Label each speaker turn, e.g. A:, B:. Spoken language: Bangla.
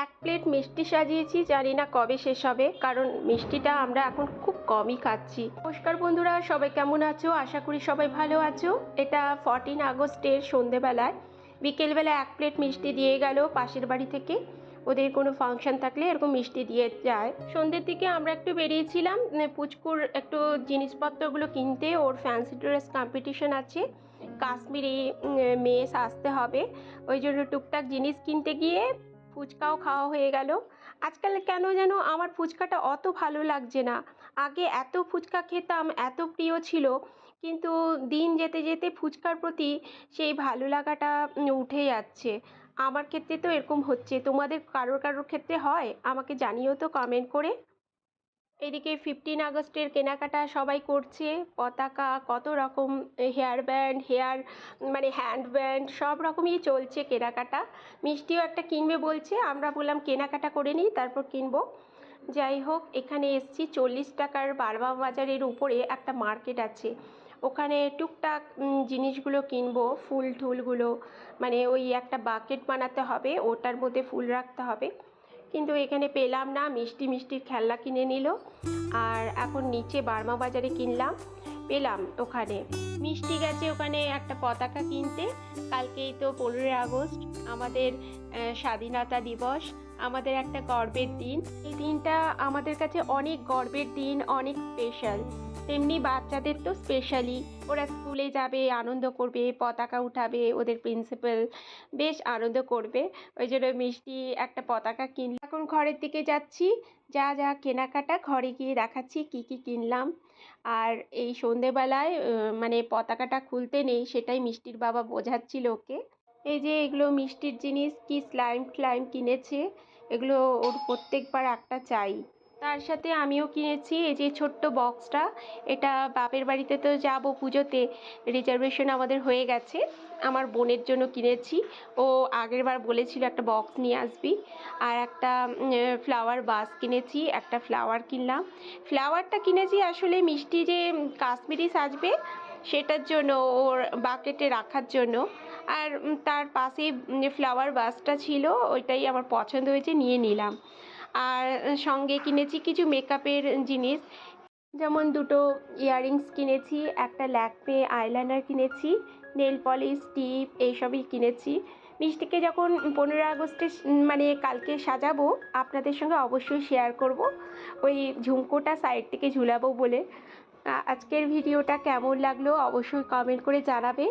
A: এক প্লেট মিষ্টি সাজিয়েছি, জানি না কবে শেষ হবে, কারণ মিষ্টিটা আমরা এখন খুব কমই খাচ্ছি। নমস্কার বন্ধুরা, সবাই কেমন আছো? আশা করি সবাই ভালো আছো। এটা 14 আগস্টের সন্ধেবেলায় বিকেলবেলা এক প্লেট মিষ্টি দিয়ে গেল পাশের বাড়ি থেকে। ওদের কোনো ফাংশন থাকলে এরকম মিষ্টি দিয়ে যায়। সন্ধ্যের দিকে আমরা একটু বেরিয়েছিলাম পুচকুর একটু জিনিসপত্রগুলো কিনতে। ওর ফ্যান্সি ড্রেস কম্পিটিশন আছে, কাশ্মীরি মেয়ে সাজতে হবে, ওই জন্য টুকটাক জিনিস কিনতে গিয়ে ফুচকাও খাওয়া হয়ে গেল। আজকাল কেন যেন আমার ফুচকাটা অত ভালো লাগছে না। আগে এত ফুচকা খেতাম, এত প্রিয় ছিল, কিন্তু দিন যেতে যেতে ফুচকার প্রতি সেই ভালো লাগাটা উঠে যাচ্ছে। আমার ক্ষেত্রে তো এরকম হচ্ছে, তোমাদের কারোর কারোর ক্ষেত্রে হয়? আমাকে জানিও তো কমেন্ট করে। এদিকে 15 আগস্টের কেনাকাটা সবাই করছে। পতাকা, কত রকম হেয়ার ব্যান্ড, হ্যান্ড ব্যান্ড, সব রকমই চলছে কেনাকাটা। মিষ্টিও একটা কিনবে বলছে, আমরা বললাম কেনাকাটা করে নিই তারপর কিনবো। যাই হোক, এখানে এসছি 40 টাকার বারবা বাজারের উপরে একটা মার্কেট আছে, ওখানে টুকটাক জিনিসগুলো কিনবো, ফুল টুলগুলো, মানে ওই একটা বাকেট বানাতে হবে, ওটার মধ্যে ফুল রাখতে হবে, কিন্তু এখানে পেলাম না। মিষ্টির খেলনা কিনে নিল। আর এখন নিচে বার্মা বাজারে কিনলাম, পেলাম ওখানে। মিষ্টি গেছে ওখানে একটা পতাকা কিনতে। কালকেই তো 15 আগস্ট, আমাদের স্বাধীনতা দিবস, আমাদের একটা গর্বের দিন। এই দিনটা আমাদের কাছে অনেক গর্বের দিন, অনেক স্পেশাল। তেমনি বাচ্চাদের তো স্পেশালি, ওরা স্কুলে যাবে, আনন্দ করবে, পতাকা উঠাবে, ওদের প্রিন্সিপাল বেশ আনন্দ করবে। ওই জন্য মিষ্টি একটা পতাকা কিনলাম। এখন ঘরের দিকে যাচ্ছি, যা যা কেনাকাটা ঘরে গিয়ে দেখাচ্ছি কি কি কিনলাম। আর এই সন্ধেবেলায় মানে পতাকাটা খুলতে নেই, সেটাই মিষ্টির বাবা বোঝাচ্ছিল ওকে। এই যে এগুলো মিষ্টির জিনিস, কি স্লাইম ফ্লাইম কিনেছে, এগুলো ওর প্রত্যেকবার একটা চাই। তার সাথে আমিও কিনেছি এই যে ছোট্ট বক্সটা। এটা বাপের বাড়িতে তো যাব পুজোতে, রিজার্ভেশন আমাদের হয়ে গেছে। আমার বোনের জন্য কিনেছি, ও আগের বার বলেছিল একটা বক্স নিয়ে আসবি। আর একটা ফ্লাওয়ার বাস কিনেছি, একটা ফ্লাওয়ার কিনলাম। ফ্লাওয়ারটা কিনেছি আসলে মিষ্টি যে কাশ্মীরি সাজবে সেটার জন্য, ওর বাকেটে রাখার জন্য। আর তার পাশেই ফ্লাওয়ার বাসটা ছিল, ওইটাই আমার পছন্দ হয়েছে, নিয়ে নিলাম। আর সঙ্গে কিনেছি কিছু মেকআপের জিনিস, যেমন দুটো ইয়াররিংস কিনেছি, একটা ল্যাকমে আইলাইনার কিনেছি, নেল পলিশ, টিপ, এইসবই কিনেছি। মিষ্টিকে যখন 15 আগস্টে মানে কালকে সাজাবো, আপনাদের সঙ্গে অবশ্যই শেয়ার করব, ওই ঝুমকোটা সাইড থেকে ঝুলাবো বলে। আজকের ভিডিওটা কেমন লাগলো অবশ্যই কমেন্ট করে জানাবে।